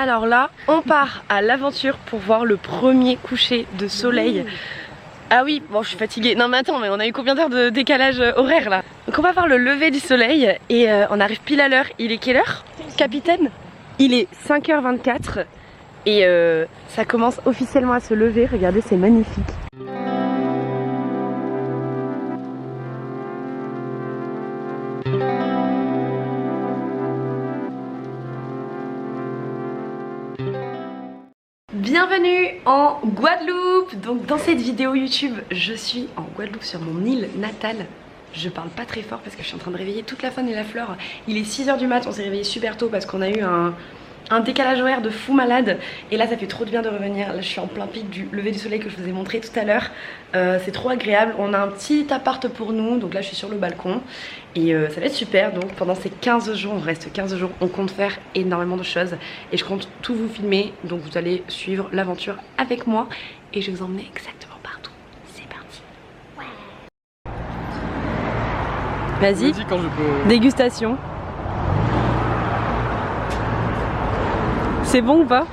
Alors là, on part à l'aventure pour voir le premier coucher de soleil. Ah oui, bon je suis fatiguée. Non mais attends, mais on a eu combien d'heures de décalage horaire là? Donc on va voir le lever du soleil et on arrive pile à l'heure. Il est quelle heure, capitaine? Il est 5h24 et ça commence officiellement à se lever. Regardez, c'est magnifique. Bienvenue en Guadeloupe. Donc dans cette vidéo YouTube, je suis en Guadeloupe sur mon île natale. Je parle pas très fort parce que je suis en train de réveiller toute la faune et la flore. Il est 6h du mat, on s'est réveillé super tôt parce qu'on a eu un décalage horaire de fou malade. Et là ça fait trop de bien de revenir. Là je suis en plein pic du lever du soleil que je vous ai montré tout à l'heure. C'est trop agréable, on a un petit appart pour nous. Donc là je suis sur le balcon et ça va être super. Donc pendant ces 15 jours, on reste 15 jours, on compte faire énormément de choses. Et je compte tout vous filmer. Donc vous allez suivre l'aventure avec moi. Et je vais vous emmener exactement partout. C'est parti. Ouais. Vas-y, quand je peux... dégustation. C'est bon ou pas?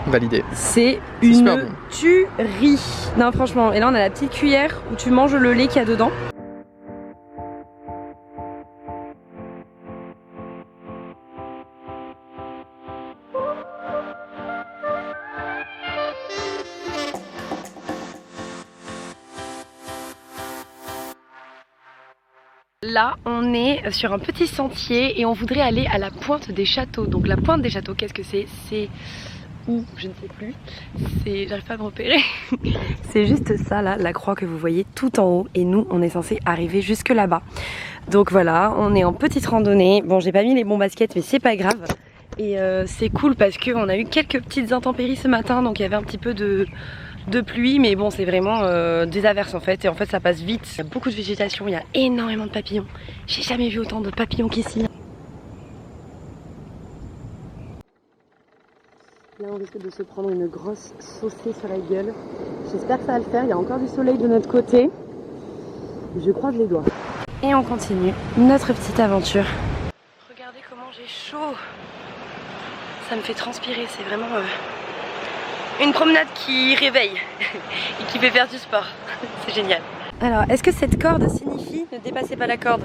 Validé. C'est une tuerie. Non franchement, et là on a la petite cuillère où tu manges le lait qu'il y a dedans. Là, on est sur un petit sentier et on voudrait aller à la pointe des châteaux. Donc la pointe des châteaux, qu'est-ce que c'est? C'est où? Je ne sais plus. J'arrive pas à me repérer. C'est juste ça là, la croix que vous voyez tout en haut. Et nous, on est censé arriver jusque là-bas. Donc voilà, on est en petite randonnée. Bon, j'ai pas mis les bons baskets, mais c'est pas grave. Et c'est cool parce qu'on a eu quelques petites intempéries ce matin. Donc il y avait un petit peu de pluie, mais bon c'est vraiment des averses en fait, et en fait ça passe vite. Il y a beaucoup de végétation, il y a énormément de papillons. J'ai jamais vu autant de papillons qu'ici. Là on risque de se prendre une grosse saucée sur la gueule. J'espère que ça va le faire, il y a encore du soleil de notre côté. Je croise les doigts. Et on continue notre petite aventure. Regardez comment j'ai chaud. Ça me fait transpirer, c'est vraiment... une promenade qui réveille et qui fait faire du sport. C'est génial. Alors, est-ce que cette corde signifie ne dépassez pas la corde?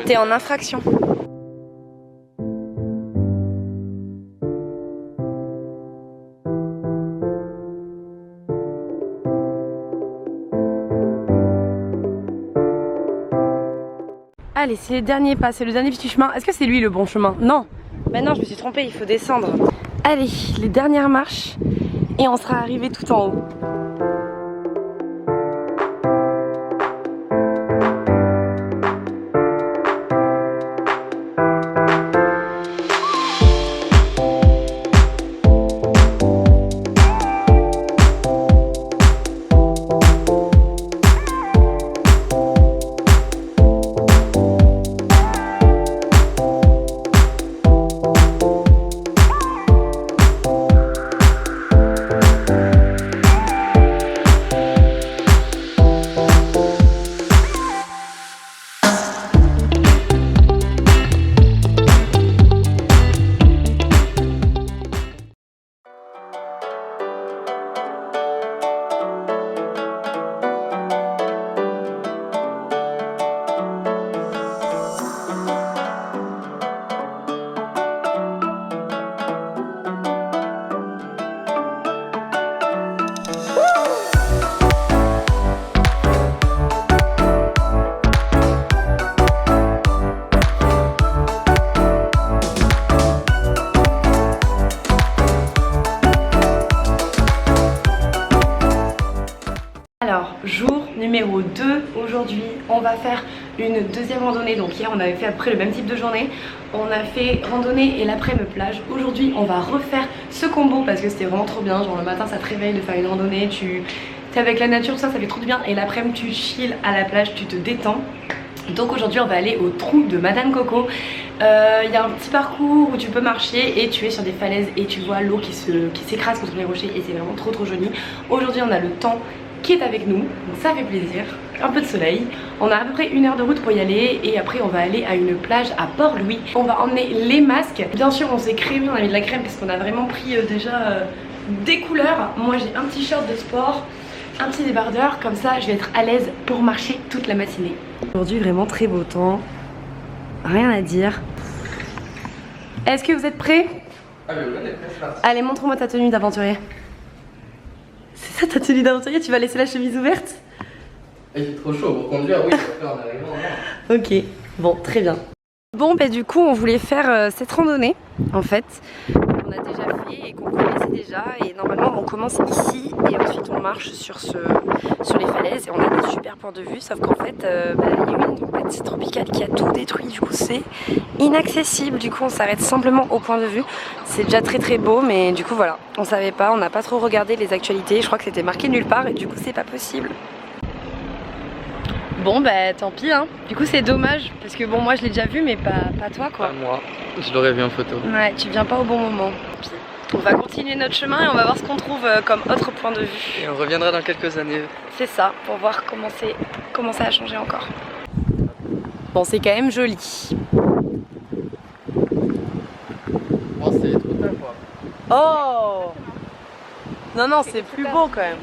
T'es en infraction. Allez, c'est le dernier pas, c'est le dernier petit chemin. Est-ce que c'est lui le bon chemin? Non. Ben non, je me suis trompée, il faut descendre. Allez, les dernières marches et on sera arrivé tout en haut. Alors, jour numéro 2, aujourd'hui on va faire une deuxième randonnée. Donc hier on avait fait à peu près le même type de journée. On a fait randonnée et l'après-midi plage. Aujourd'hui on va refaire ce combo parce que c'était vraiment trop bien. Genre le matin ça te réveille de faire une randonnée, tu es avec la nature, ça fait trop du bien. Et l'après-midi tu chill à la plage, tu te détends. Donc aujourd'hui on va aller au trou de Madame Coco. Il y a un petit parcours où tu peux marcher et tu es sur des falaises et tu vois l'eau qui s'écrase contre les rochers et c'est vraiment trop joli. Aujourd'hui on a le temps qui est avec nous, donc ça fait plaisir. un peu de soleil. On a à peu près 1 heure de route pour y aller et après on va aller à une plage à Port-Louis. On va emmener les masques. Bien sûr on s'est crémé, on a mis de la crème parce qu'on a vraiment pris déjà des couleurs. Moi j'ai un petit short de sport, un petit débardeur, comme ça je vais être à l'aise pour marcher toute la matinée. Aujourd'hui vraiment très beau temps, rien à dire. Est-ce que vous êtes prêts? Allez, montre-moi ta tenue d'aventurier. C'est ça ta tenue d'aventurier? Tu vas laisser la chemise ouverte? Il fait trop chaud pour conduire, oui, on va faire en arrivant là. Ok, bon, très bien. Bon, bah du coup, on voulait faire cette randonnée, en fait, qu'on a déjà fait et qu'on connaissait déjà. Et normalement, on commence ici et ensuite on marche sur les falaises et on a des super points de vue. Sauf qu'en fait, il y a eu une tempête tropicale qui a tout détruit. Du coup, c'est inaccessible. Du coup, on s'arrête simplement au point de vue. C'est déjà très très beau, mais du coup, voilà, on savait pas, on n'a pas trop regardé les actualités. Je crois que c'était marqué nulle part et du coup, c'est pas possible. Bon bah tant pis hein, du coup c'est dommage parce que bon moi je l'ai déjà vu mais pas toi quoi. Pas moi, je l'aurais vu en photo. Ouais, tu viens pas au bon moment. Puis, on va continuer notre chemin et on va voir ce qu'on trouve comme autre point de vue. Et on reviendra dans quelques années. C'est ça, pour voir comment ça a changé encore. Bon c'est quand même joli. Bon c'est trop tard quoi. Oh non c'est plus beau quand même.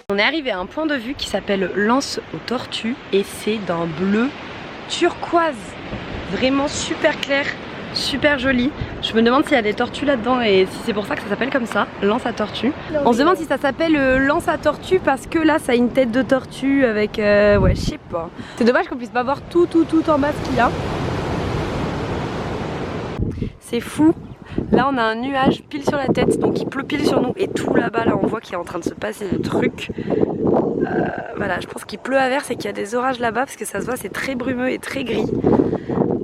On est arrivé à un point de vue qui s'appelle l'Anse aux Tortues et c'est d'un bleu turquoise, vraiment super clair, super joli. Je me demande s'il y a des tortues là-dedans et si c'est pour ça que ça s'appelle comme ça, l'Anse à tortues. On se demande si ça s'appelle l'Anse à tortues parce que là ça a une tête de tortue avec ouais je sais pas. C'est dommage qu'on puisse pas voir tout en bas ce qu'il y a. C'est fou. Là on a un nuage pile sur la tête donc il pleut pile sur nous et tout là-bas là on voit qu'il est en train de se passer des trucs. Voilà je pense qu'il pleut à verse et qu'il y a des orages là-bas parce que ça se voit c'est très brumeux et très gris.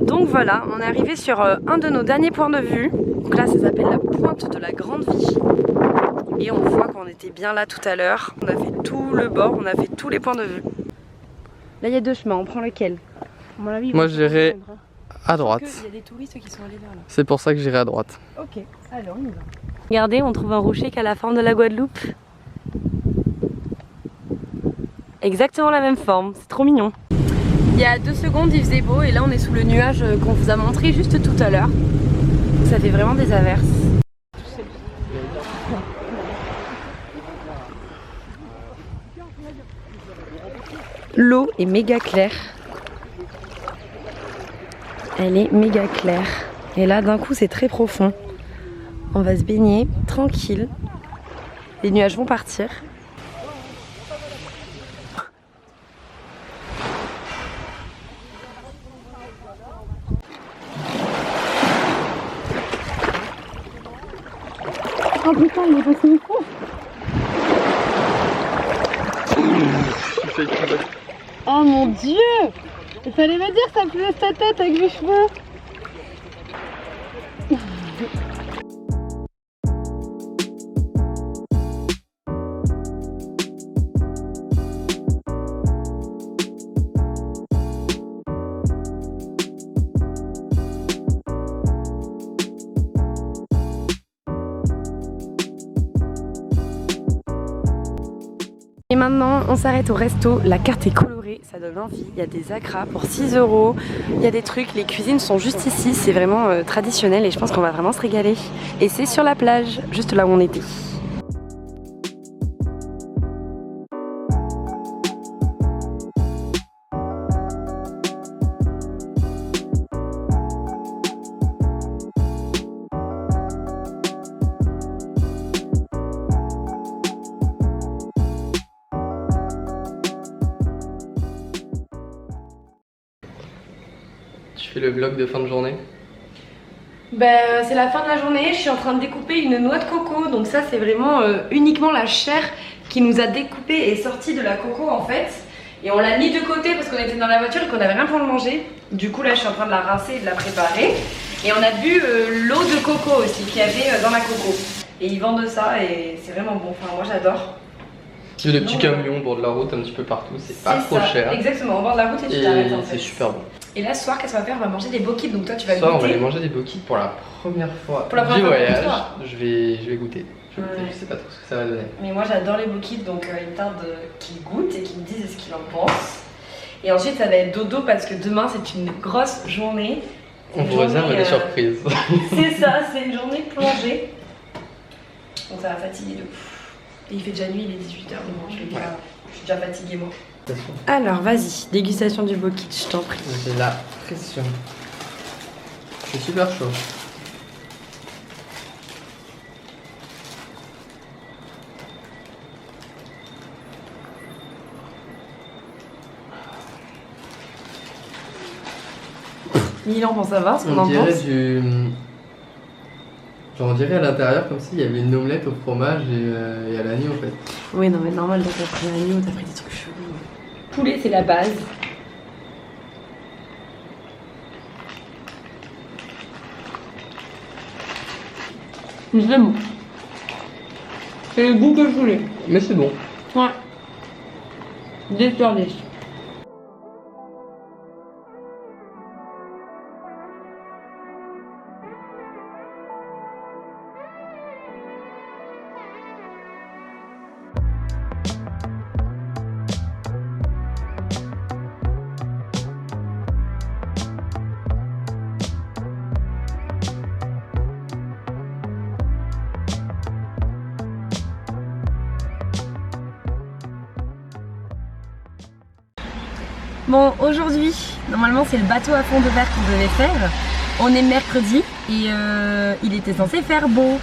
Donc voilà on est arrivé sur un de nos derniers points de vue. Donc là ça s'appelle la pointe de la Grande Vigie. Et on voit qu'on était bien là tout à l'heure. On a fait tout le bord, on a fait tous les points de vue. Là il y a deux chemins, on prend lequel? Moi j'irai à droite. Il y a des touristes qui sont allés vers là. C'est pour ça que j'irai à droite. Ok, alors on y va. Regardez, on trouve un rocher qui a la forme de la Guadeloupe. Exactement la même forme, c'est trop mignon. Il y a 2 secondes il faisait beau et là on est sous le nuage qu'on vous a montré juste tout à l'heure. Ça fait vraiment des averses. L'eau est méga claire. Elle est méga claire. Et là d'un coup c'est très profond. On va se baigner tranquille. Les nuages vont partir. Oh putain il est passé micro. Oh mon dieu! Il fallait me dire que ça pleuvait ta tête avec les cheveux. Et maintenant on s'arrête au resto, la carte est colorée, ça donne envie, il y a des acras pour 6 €, il y a des trucs, les cuisines sont juste ici, c'est vraiment traditionnel et je pense qu'on va vraiment se régaler. Et c'est sur la plage, juste là où on était. Tu fais le vlog de fin de journée? C'est la fin de la journée, je suis en train de découper une noix de coco. Donc ça c'est vraiment uniquement la chair qui nous a découpé et sortie de la coco en fait. Et on l'a mis de côté parce qu'on était dans la voiture et qu'on n'avait rien pour le manger. Du coup là je suis en train de la rincer et de la préparer. Et on a bu l'eau de coco aussi qu'il y avait dans la coco. Et ils vendent ça et c'est vraiment bon, enfin moi j'adore. Type de petits camions au bord de la route, un petit peu partout, c'est pas trop cher. Exactement, au bord de la route et tu t'arrêtes en fait. C'est super bon. Et là, ce soir, qu'est-ce qu'on va faire? On va manger des bokits, donc toi tu vas Ce soir, goûter. on va aller manger des bokits pour la première fois Pour la première du fois voyage. pour toi. Je vais goûter. Ouais. Je sais pas trop ce que ça va donner. Mais moi j'adore les bokits, donc il me tarde qu'ils goûtent et qu'ils me disent ce qu'ils en pensent. Et ensuite, ça va être dodo parce que demain c'est une grosse journée. On vous réserve des surprises. C'est ça, c'est une journée plongée. Donc ça va fatiguer de ouf. Et il fait déjà nuit, il est 18h, donc je suis déjà fatiguée moi. Alors vas-y, dégustation du bokit, je t'en prie. J'ai la pression. C'est super chaud. Milan pense savoir ce qu'on en On dirait pense. Genre on dirait à l'intérieur comme s'il y avait une omelette au fromage et à l'agneau en fait. Oui, non mais normal, donc t'as pris l'agneau, t'as pris des trucs chelous. Poulet, c'est la base. C'est bon. C'est le goût que je voulais. Mais c'est bon. Ouais. 10 sur 10. Bon, aujourd'hui, normalement c'est le bateau à fond de verre qu'on devait faire. On est mercredi et il était censé faire beau.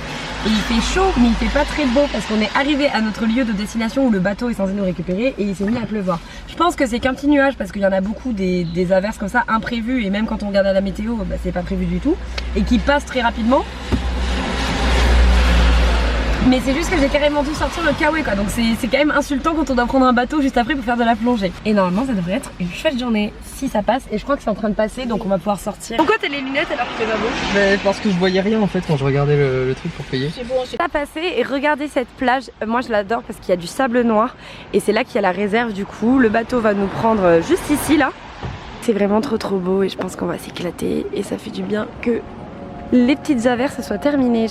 Et il fait chaud, mais il fait pas très beau parce qu'on est arrivé à notre lieu de destination où le bateau est censé nous récupérer et il s'est mis à pleuvoir. Je pense que c'est qu'un petit nuage parce qu'il y en a beaucoup des averses comme ça imprévues et même quand on regarde à la météo, bah, c'est pas prévu du tout et qui passent très rapidement. Mais c'est juste que j'ai carrément dû sortir le kawaii quoi, donc c'est quand même insultant quand on doit prendre un bateau juste après pour faire de la plongée. Et normalement ça devrait être une chouette journée si ça passe et je crois que c'est en train de passer donc on va pouvoir sortir. Pourquoi t'as les lunettes alors qu'il fait pas beau? Mais parce que je voyais rien en fait quand je regardais le truc pour payer. C'est bon, c'est pas passé et regardez cette plage, moi je l'adore parce qu'il y a du sable noir et c'est là qu'il y a la réserve du coup. Le bateau va nous prendre juste ici là. C'est vraiment trop beau et je pense qu'on va s'éclater et ça fait du bien que les petites averses soient terminées.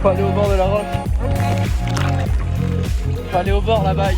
Faut aller au bord de la roche. Faut aller au bord là-bas.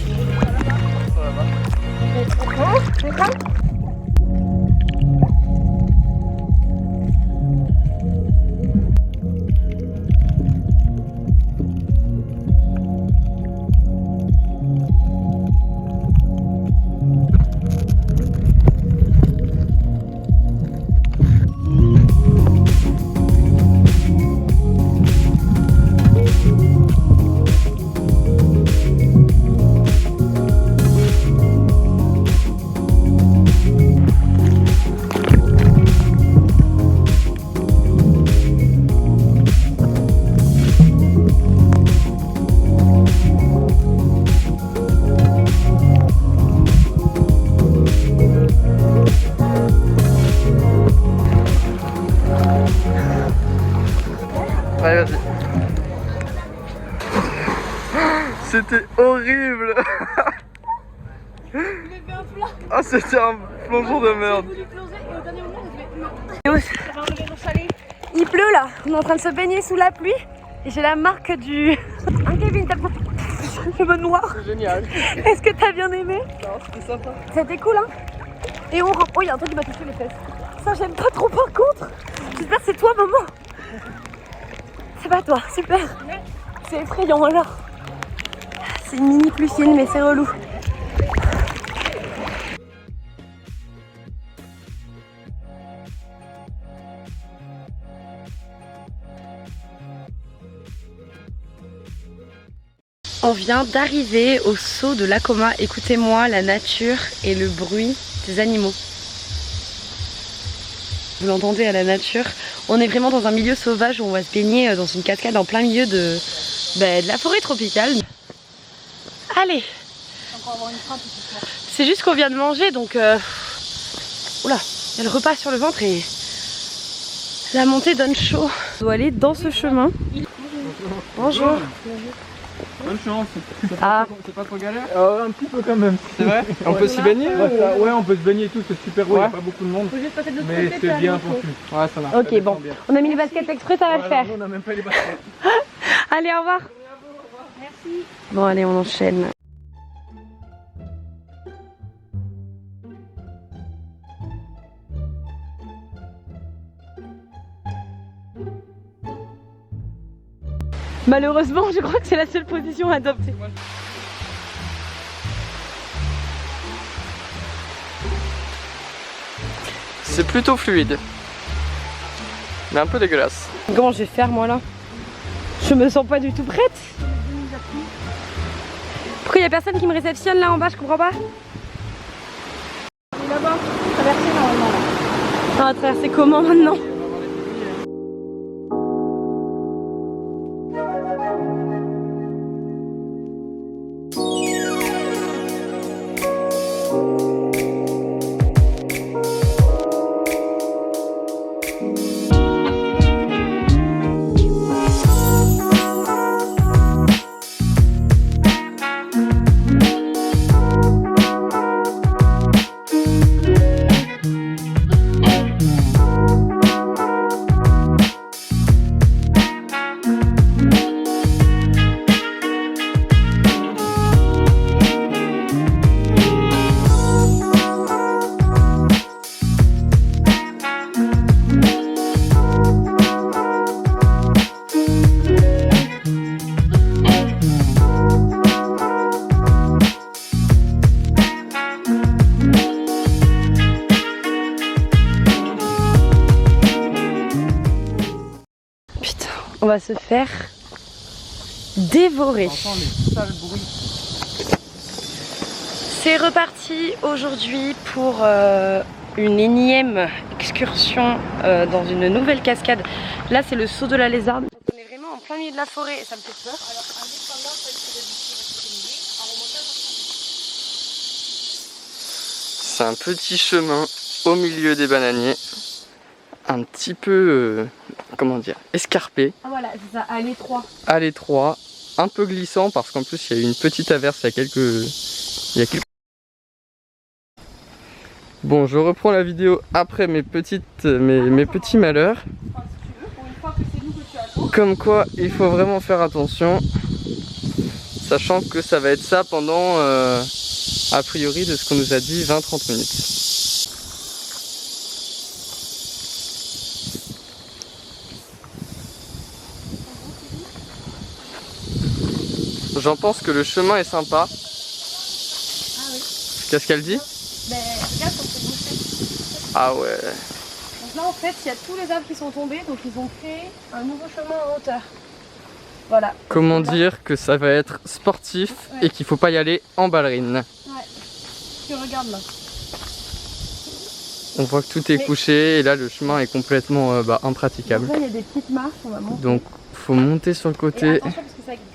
Allez, vas-y. C'était horrible. Ah, c'était un plongeon de merde. Il pleut là, on est en train de se baigner sous la pluie et j'ai la marque du... Un Kevin, t'as pas... cheveux noirs. C'est génial. Est-ce que t'as bien aimé? Non, c'était sympa. C'était cool hein. Et on rentre... Oh, il y a un truc qui m'a touché les fesses. Ça j'aime pas trop par contre. J'espère que c'est toi maman. C'est pas toi, super. C'est effrayant alors. c'est une mini plucine, mais c'est relou. On vient d'arriver au saut de Lacoma. Écoutez-moi la nature et le bruit des animaux. Vous l'entendez à la nature. On est vraiment dans un milieu sauvage où on va se baigner dans une cascade en plein milieu de la forêt tropicale. Allez. C'est juste qu'on vient de manger donc... Oula, il y a le repas sur le ventre et la montée donne chaud. On doit aller dans ce chemin. Bonjour. Bonne chance. C'est pas trop galère un petit peu quand même. C'est vrai. On peut s'y baigner Ouais, on peut se baigner et tout, c'est super beau, il n'y a pas beaucoup de monde. Faut juste passer de l'autre côté, mais c'est bien pour tout. Ouais, ça marche. Ok, bon. On a mis les baskets exprès, ça va le faire. On n'a même pas les baskets. Allez, au revoir. Merci. Bon, allez, on enchaîne. Malheureusement, je crois que c'est la seule position adoptée. C'est plutôt fluide, mais un peu dégueulasse. Comment je vais faire moi là? Je me sens pas du tout prête. Pourquoi il y a personne qui me réceptionne là en bas? Je comprends pas. Là-bas, traverser normalement là. On va traverser comment maintenant? On va se faire dévorer. C'est reparti aujourd'hui pour une énième excursion dans une nouvelle cascade. Là c'est le saut de la lézarde. On est vraiment en plein milieu de la forêt et ça me fait peur. C'est un petit chemin au milieu des bananiers. Un petit peu, comment dire, escarpé. Ah voilà, c'est ça, à l'étroit. À l'étroit, un peu glissant parce qu'en plus il y a eu une petite averse il y a quelques... Bon, je reprends la vidéo après mes petits malheurs. Comme quoi, il faut vraiment faire attention. Sachant que ça va être ça pendant, a priori, de ce qu'on nous a dit, 20-30 minutes. J'en pense que le chemin est sympa. Ah oui. Qu'est-ce qu'elle dit? Ben regarde comme c'est bouché. Ah ouais. Donc là en fait il y a tous les arbres qui sont tombés, donc ils ont créé un nouveau chemin en hauteur. Voilà. Comment dire que ça va être sportif et qu'il faut pas y aller en ballerine. Ouais. Tu regardes là. On voit que tout est couché et là le chemin est complètement impraticable. Donc là il y a des petites marches, on va monter. Donc faut monter sur le côté. Et attention parce que ça glisse.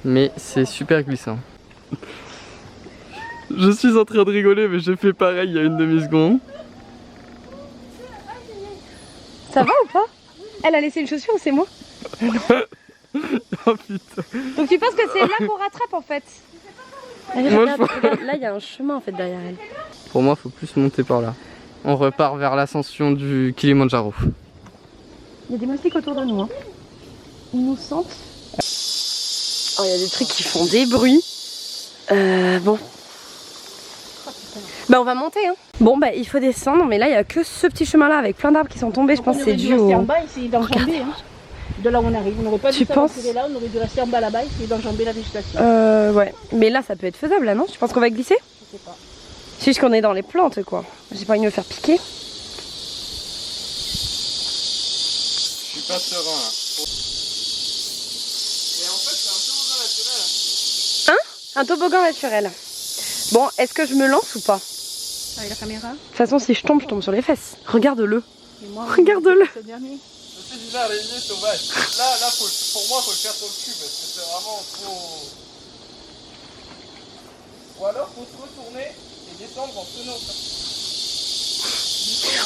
Mais c'est super glissant. Je suis en train de rigoler mais j'ai fait pareil il y a une demi-seconde. Ça va ou pas? Elle a laissé une chaussure ou c'est moi? Oh putain. Donc tu penses que c'est là qu'on rattrape en fait? Regarde, là il y a un chemin en fait derrière elle. Pour moi faut plus monter par là. On repart vers l'ascension du Kilimandjaro. Il y a des moustiques autour de nous. Hein. Ils nous sentent. Oh, il y a des trucs qui font des bruits. Bon. Bah on va monter hein. Bon bah il faut descendre mais là il y a que ce petit chemin là avec plein d'arbres qui sont tombés. Je pense que c'est dû au... en bas, ici, dans le Regardez, hein. de là où on arrive. On n'aurait pas dû penses s'aventurer là, on aurait dû rester en bas là-bas et d'enjamber la végétation. Ouais. Mais là, ça peut être faisable, là, non? Tu penses qu'on va glisser? Je sais pas. C'est juste qu'on est dans les plantes, quoi. J'ai pas envie de me faire piquer. Je suis pas serein là. Et en fait, c'est un toboggan naturel. Hein? Un toboggan naturel. Bon, est-ce que je me lance ou pas? Avec la caméra. De toute façon, si je tombe sur les fesses. Regarde-le. Regarde-le. C'est bizarre, les yeux sauvages. Là pour moi, faut le faire sur le cul parce que c'est vraiment trop. Ou alors, faut se retourner et descendre en tenant ça.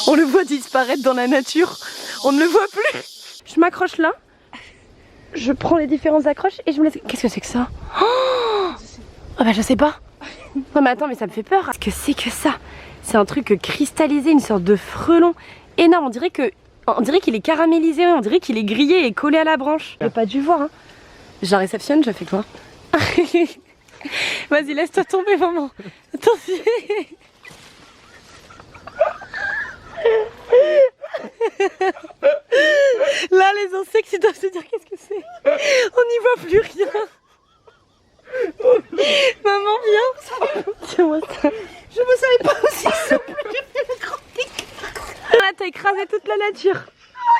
On le voit disparaître dans la nature. On ne le voit plus. Je m'accroche là. Je prends les différentes accroches et je me laisse. Qu'est-ce que c'est que ça? Oh bah je sais pas. Non mais attends, mais ça me fait peur. Qu'est-ce que c'est que ça? C'est un truc cristallisé, une sorte de frelon énorme. On dirait qu'il est caramélisé, on dirait qu'il est grillé et collé à la branche. J'ai pas dû voir. Hein. Je la réceptionne, je fais quoi? Vas-y, laisse-toi tomber, maman. Attention. Là, les insectes, ils doivent se dire qu'est-ce que c'est. On n'y voit plus rien. Maman, viens. Tiens-moi ça. Je me savais pas aussi souple. Là, t'as écrasé toute la nature.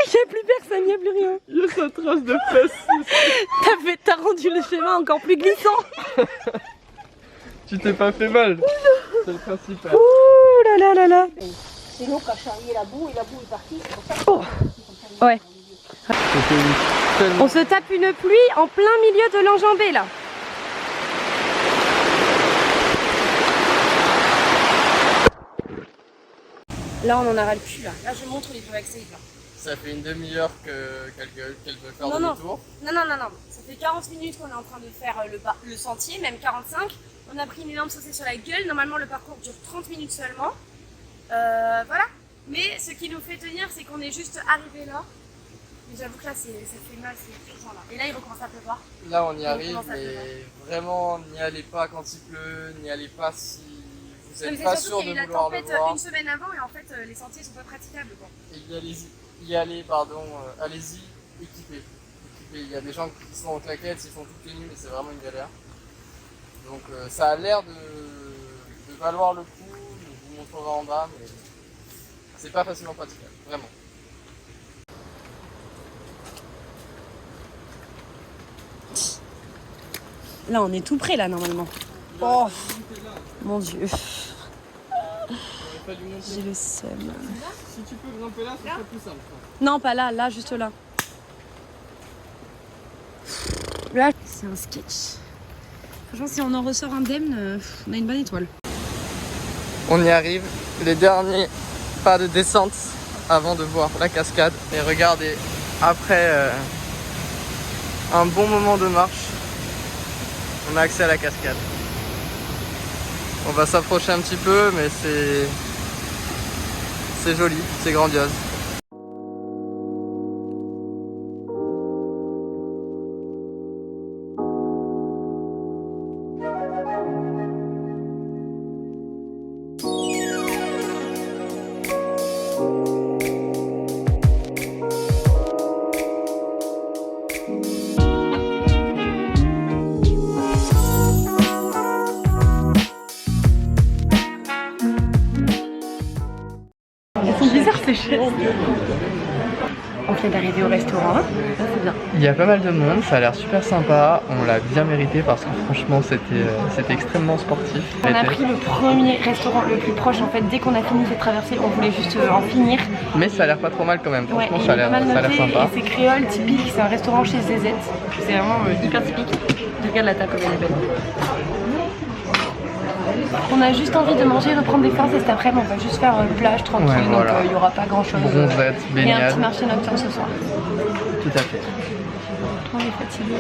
Il n'y a plus personne, il n'y a plus rien. Il y a sa trace de fesses. T'as rendu le schéma encore plus glissant. Tu t'es pas fait mal. C'est le principal. Ouh là là là là. C'est l'eau qui a charrié la boue et la boue est partie. C'est pour ça que Ouais. On se tape une pluie en plein milieu de l'enjambée là. Là on en a ras le cul là. Là je montre les plus accès là. Ça fait une demi-heure qu'elle veut faire demi-tour. Non. Ça fait 40 minutes qu'on est en train de faire le sentier, même 45. On a pris une énorme saucée sur la gueule. Normalement le parcours dure 30 minutes seulement. Voilà. Mais ce qui nous fait tenir, c'est qu'on est juste arrivé là. Mais j'avoue que là, ça fait mal, c'est urgent là. Et là, il recommence à pleuvoir. Là, on y arrive, mais vraiment, n'y allez pas quand il pleut, n'y allez pas si vous n'êtes pas sûr de vouloir le voir. Il y a eu la tempête une semaine avant et en fait, les sentiers sont pas praticables quoi. Et allez-y, équipés. Il y a des gens qui sont en claquettes, ils font toutes les nuits, mais c'est vraiment une galère. Donc ça a l'air de valoir le coup, je vous montrerai en bas, mais c'est pas facilement praticable, vraiment. Là, on est tout près là normalement. Oh mon dieu. J'ai le seum. Si tu peux grimper là, ça serait plus simple. Non, pas là, là, juste là. Là, c'est un sketch. Franchement, si on en ressort indemne, on a une bonne étoile. On y arrive, les derniers pas de descente avant de voir la cascade. Et regardez, après un bon moment de marche, on a accès à la cascade. On va s'approcher un petit peu, mais c'est joli, c'est grandiose. Bizarre ces chaises. On vient d'arriver au restaurant, c'est bien. Il y a pas mal de monde, ça a l'air super sympa, on l'a bien mérité parce que franchement c'était extrêmement sportif. On a pris le premier restaurant le plus proche en fait, dès qu'on a fini cette traversée, on voulait juste en finir. Mais ça a l'air pas trop mal quand même, franchement ouais, ça a l'air sympa. Et c'est créole, typique, c'est un restaurant chez ZZ, c'est vraiment hyper typique. Regarde la table comme elle est belle. On a juste envie de manger, de prendre des forces et cet après-midi on va juste faire plage tranquille, ouais, voilà. Donc il n'y aura pas grand chose. Bronzette, baignade. Et un petit marché nocturne ce soir. Tout à fait. On est fatigué.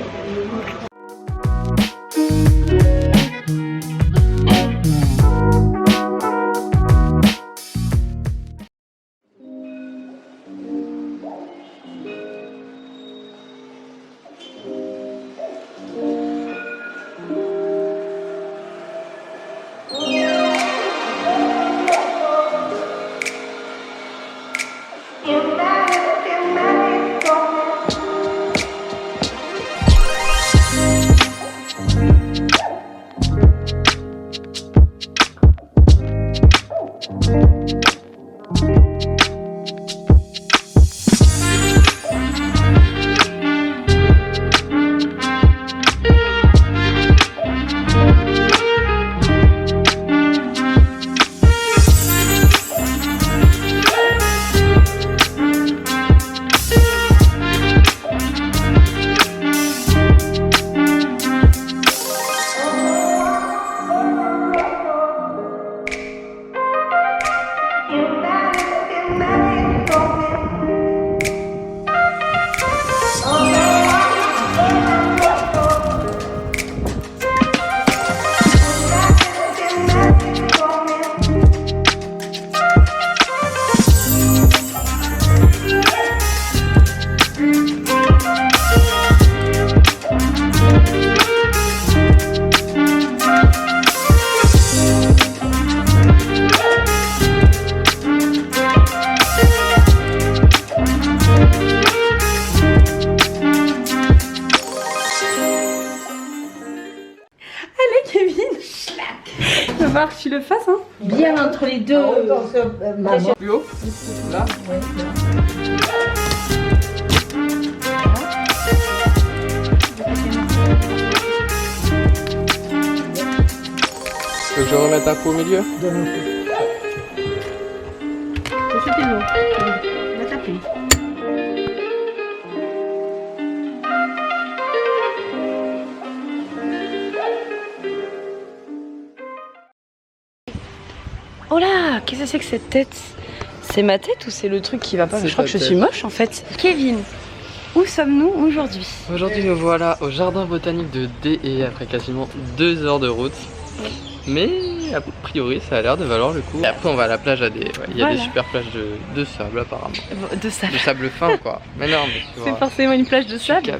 bien entre les deux. Plus haut? Là? Faut que je remette un coup au milieu? C'était long. On va taper. Oh là, qu'est-ce que c'est que cette tête? C'est ma tête ou c'est le truc qui va pas? Je crois que je suis moche en fait. Kevin, où sommes-nous aujourd'hui? Aujourd'hui nous voilà au jardin botanique de DE après quasiment 2 heures de route. Oui. Mais a priori ça a l'air de valoir le coup. Et après on va à la plage à des... Il y a des super plages de sable apparemment. De sable. De sable fin quoi. Mais non mais tu vois. C'est forcément une plage de sable.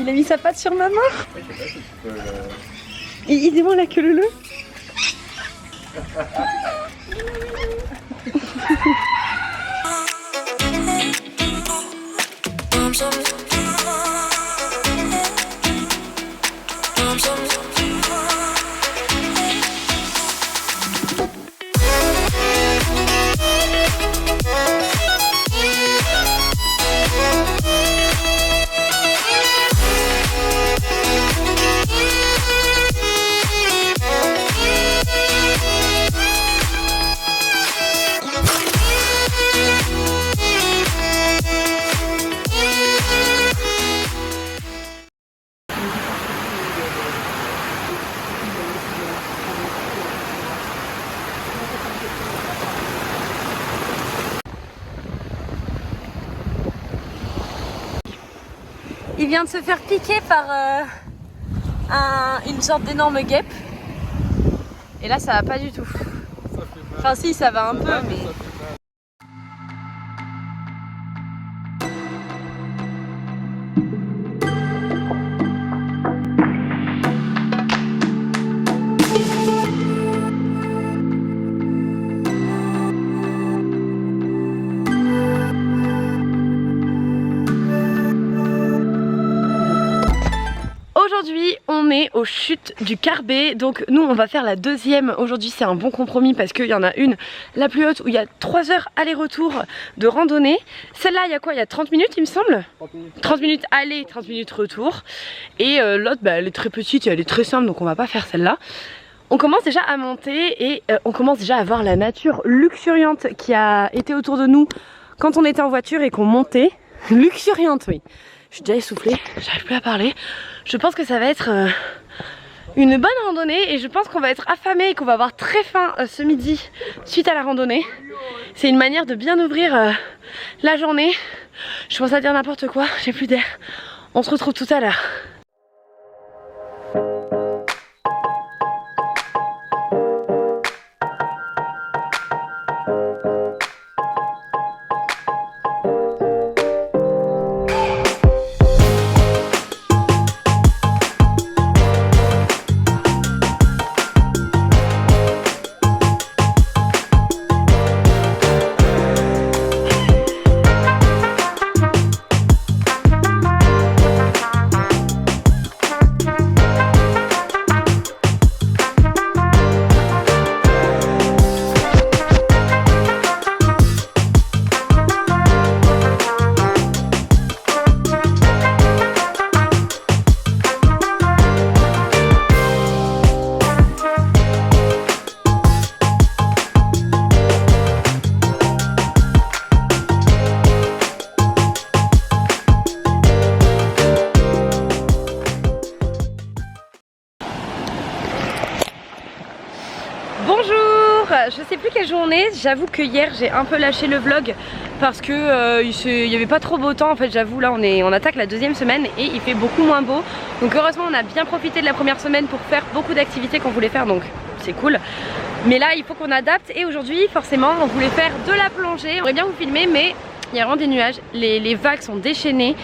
Il a mis sa patte sur ma main. Il est bon la queue leu. Il vient de se faire piquer par une sorte d'énorme guêpe. Et là ça va pas du tout. Enfin si, ça va un peu mais... Aujourd'hui on est aux chutes du Carbet, donc nous on va faire la deuxième. Aujourd'hui c'est un bon compromis parce qu'il y en a une, la plus haute, où il y a 3 heures aller-retour de randonnée. Celle-là il y a quoi? Il y a 30 minutes il me semble. 30 minutes aller, 30 minutes retour. Et l'autre bah, elle est très petite et elle est très simple, donc on va pas faire celle-là. On commence déjà à monter et on commence déjà à voir la nature luxuriante qui a été autour de nous quand on était en voiture et qu'on montait. Luxuriante, oui. Je suis déjà essoufflée, j'arrive plus à parler. Je pense que ça va être une bonne randonnée et je pense qu'on va être affamé et qu'on va avoir très faim ce midi suite à la randonnée. C'est une manière de bien ouvrir la journée. Je pense à dire n'importe quoi, j'ai plus d'air. On se retrouve tout à l'heure. Je sais plus quelle journée, j'avoue que hier j'ai un peu lâché le vlog parce que il n'y avait pas trop beau temps en fait. J'avoue là on attaque la deuxième semaine et il fait beaucoup moins beau. Donc heureusement on a bien profité de la première semaine pour faire beaucoup d'activités qu'on voulait faire, donc c'est cool. Mais là il faut qu'on adapte et aujourd'hui forcément on voulait faire de la plongée. On aurait bien vous filmer mais Il y a vraiment des nuages, les vagues sont déchaînées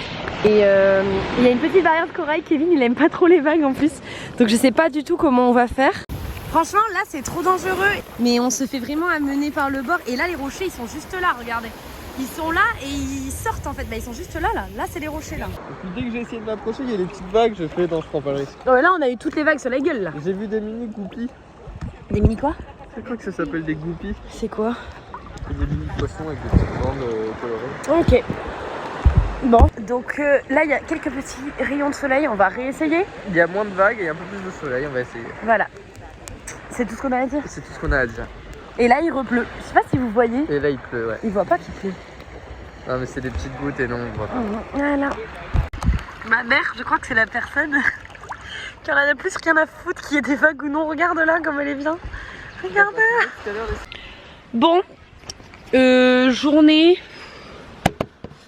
et il y a une petite barrière de corail. Kevin il aime pas trop les vagues en plus, donc je sais pas du tout comment on va faire. Franchement là c'est trop dangereux, mais on se fait vraiment amener par le bord. Et là les rochers ils sont juste là, regardez. Ils sont là et ils sortent en fait, bah ils sont juste là. Là c'est les rochers là. Et puis dès que j'ai essayé de m'approcher, il y a des petites vagues, je fais non, je prends pas le risque. Ouais, là on a eu toutes les vagues sur la gueule là. J'ai vu des mini goupies. Des mini quoi? Je crois que ça s'appelle des goupies. C'est quoi? C'est des mini poissons avec des petites bandes colorées. Ok. Bon, donc là il y a quelques petits rayons de soleil, on va réessayer. Il y a moins de vagues et un peu plus de soleil, on va essayer. Voilà. C'est tout ce qu'on a à dire. C'est tout ce qu'on a à dire. Et là il repleut. Je sais pas si vous voyez. Et là il pleut, ouais. Il voit pas qu'il pleut. Non mais c'est des petites gouttes et non on voit pas. Voilà. Ma mère, je crois que c'est la personne qui en a le plus rien à foutre qui est des vagues ou non. Regarde là comme elle est bien. Regarde. Bon, journée.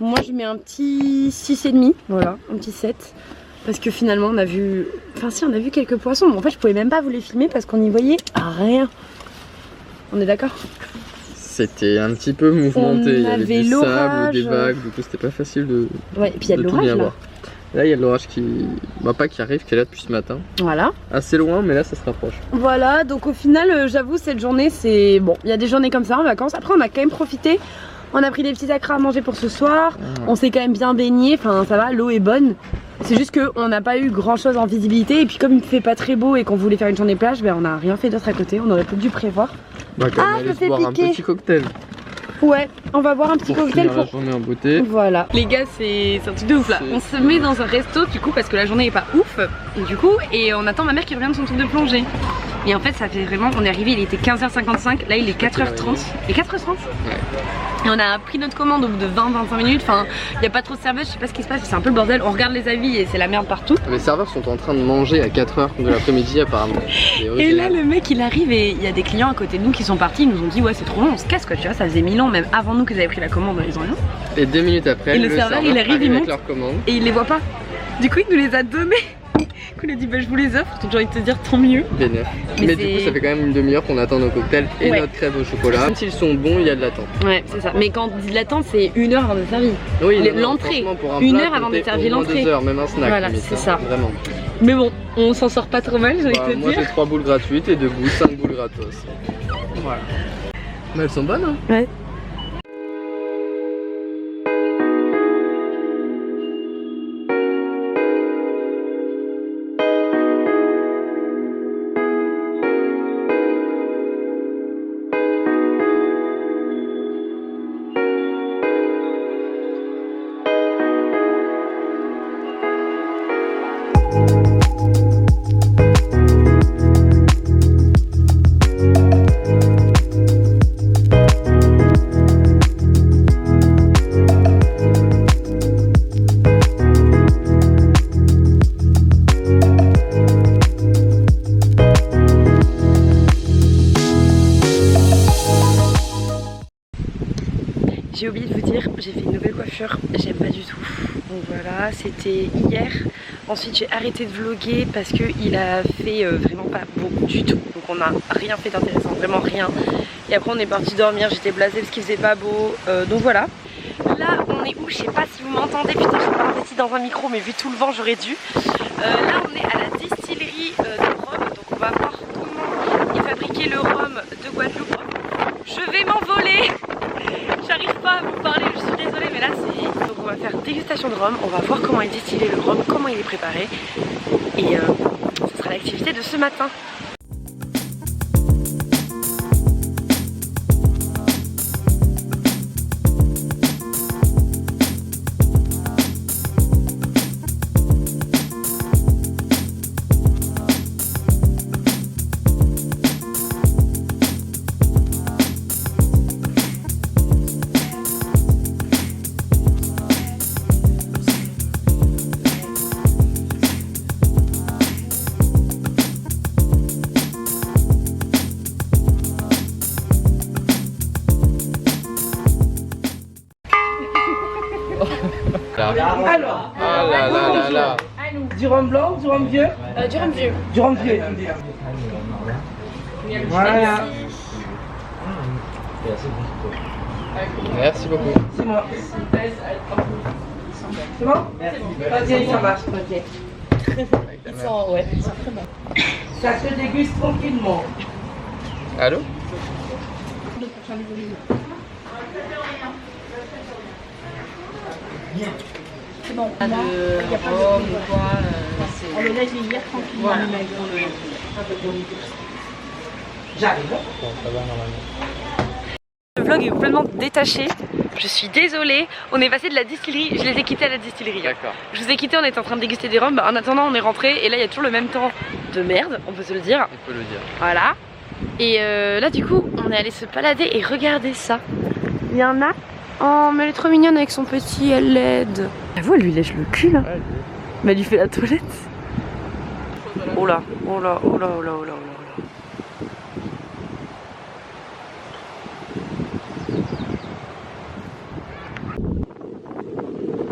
Moi je mets un petit 6,5. Voilà, un petit 7. Parce que finalement on a vu. Enfin si on a vu quelques poissons. Mais en fait je pouvais même pas vous les filmer parce qu'on n'y voyait rien. On est d'accord? C'était un petit peu mouvementé, il y avait du sable, des vagues, du coup c'était pas facile de, ouais, et puis il y a de l'orage là. Là il y a de l'orage qui, bah pas qui arrive, qui est là depuis ce matin. Voilà. Assez loin mais là ça se rapproche. Voilà, donc au final j'avoue cette journée c'est... Bon, il y a des journées comme ça en vacances, après on a quand même profité. On a pris des petits accras à manger pour ce soir, on s'est quand même bien baigné, enfin ça va, l'eau est bonne. C'est juste qu'on n'a pas eu grand chose en visibilité et puis comme il ne fait pas très beau et qu'on voulait faire une journée plage, ben on n'a rien fait d'autre à côté, on aurait peut-être dû prévoir. Bah quand même, aller boire un petit cocktail. Ouais, on va boire un petit cocktail pour la journée en beauté. Voilà. Les gars, c'est un truc de ouf là. On se met dans un resto du coup parce que la journée est pas ouf du coup et on attend ma mère qui revient de son tour de plongée. Et en fait ça fait vraiment, on est arrivé, il était 15h55, là il est 4h30. Et 4h30 ouais. Et on a pris notre commande au bout de 20-25 minutes, enfin il n'y a pas trop de serveuse, je sais pas ce qui se passe, c'est un peu le bordel, on regarde les avis et c'est la merde partout. Les serveurs sont en train de manger à 4h de l'après-midi apparemment. Et là le mec il arrive et il y a des clients à côté de nous qui sont partis, ils nous ont dit ouais c'est trop long, on se casse quoi, tu vois, ça faisait 1000 ans même avant nous qu'ils avaient pris la commande, ils ont rien. Et 2 minutes après, le serveur il arrive, il monte leur commande. Et il les voit pas. Du coup il nous les a donnés. Du coup il a dit bah je vous les offre, donc j'ai envie de te dire tant mieux. Bénéf. Mais du coup ça fait quand même une demi-heure qu'on attend nos cocktails et notre crème au chocolat. Même s'ils sont bons, il y a de l'attente. Ouais c'est ça, mais quand on dit de l'attente c'est 1 heure avant d'être servi. Oui, l'entrée, 1 heure avant d'être servi l'entrée. 2 heures, même un snack. Voilà c'est ça. Vraiment. Mais bon, on s'en sort pas trop mal j'ai envie de te dire. Moi j'ai 3 boules gratuites et debout 5 boules gratos. Voilà. Mais elles sont bonnes hein. Ouais. J'ai oublié de vous dire, j'ai fait une nouvelle coiffure, j'aime pas du tout. Donc voilà, c'était hier. Ensuite j'ai arrêté de vlogger parce qu'il a fait vraiment pas beau du tout. Donc on n'a rien fait d'intéressant, vraiment rien. Et après on est parti dormir, j'étais blasée parce qu'il faisait pas beau. Donc voilà. Là on est où? Je sais pas si vous m'entendez, putain j'ai pas investi dans un micro mais vu tout le vent j'aurais dû. Là on est à la distillerie de rhum. Donc on va voir comment ils fabriquaient le rhum de Guadeloupe. Je vais m'envoler. J'arrive pas à vous parler, je suis désolée mais là c'est... Donc on va faire dégustation de rhum, on va voir comment est distillé le rhum, comment il est préparé. Et ce sera l'activité de ce matin. Alors, ah là là là là. Du rhum blanc, du rhum vieux? Du rhum vieux. Du rhum vieux. Voilà. Merci beaucoup. C'est moi. C'est bon? Vas-y, ça marche, ok. Ils sont très bons. Ça se déguste tranquillement. Allô? C'est bon. Pas de rhum ou quoi. On le laisse vieillir tranquillement. Voilà. J'arrive. Bon, ça va normalement. Le vlog est complètement détaché. Je suis désolée. On est passé de la distillerie. Je les ai quittés à la distillerie. D'accord. Je vous ai quitté, on était en train de déguster des rhums. Bah, en attendant, on est rentré. Et là, il y a toujours le même temps de merde, on peut se le dire. Il faut le dire. Voilà. Et là, du coup, on est allé se balader et regardez ça. Il y en a. Oh, mais elle est trop mignonne avec son petit LED. J'avoue, elle lui lèche le cul là. Ouais, Mais elle lui fait la toilette. Oh là, oh là, oh là, oh là, oh là, oh là.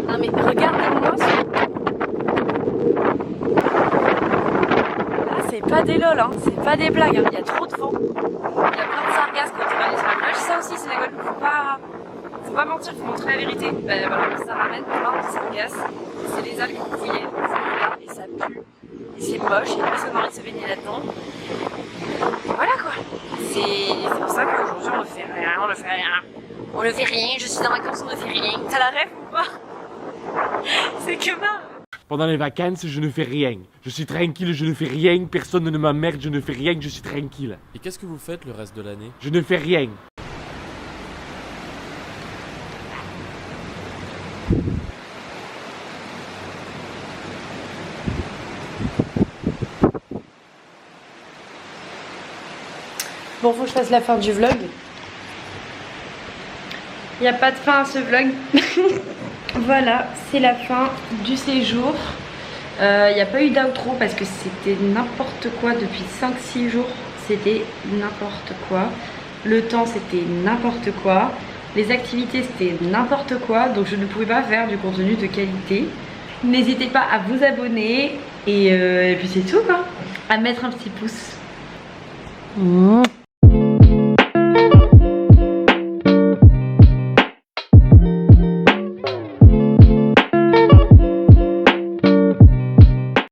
Non mais regardez-moi ça. Ah, c'est pas des lol, hein. C'est pas des blagues, hein. Il y a trop de vent. Il y a plein de sargasses quand on va aller sur la plage. Ça aussi c'est la Guadeloupe, faut pas mentir, faut montrer la vérité. Voilà, ça ramène plein de sargasses. C'est les algues que vous voyez, là, et ça pue. Et c'est moche, et personne n'a envie de se baigner là-dedans. Et voilà quoi. C'est pour ça qu'aujourd'hui on ne fait rien, on ne fait rien. On ne fait rien, je suis en vacances, on ne fait rien. T'as la rêve ou pas? C'est que marre. Pendant les vacances, je ne fais rien. Je suis tranquille, je ne fais rien. Personne ne m'emmerde, je ne fais rien, je suis tranquille. Et qu'est-ce que vous faites le reste de l'année? Je ne fais rien. Bon, faut que je fasse la fin du vlog. Il n'y a pas de fin à ce vlog. Voilà, c'est la fin du séjour. Il n'y a pas eu d'outro parce que c'était n'importe quoi depuis 5-6 jours. C'était n'importe quoi. Le temps, c'était n'importe quoi. Les activités, c'était n'importe quoi. Donc je ne pouvais pas faire du contenu de qualité. N'hésitez pas à vous abonner. Et puis c'est tout quoi. À mettre un petit pouce.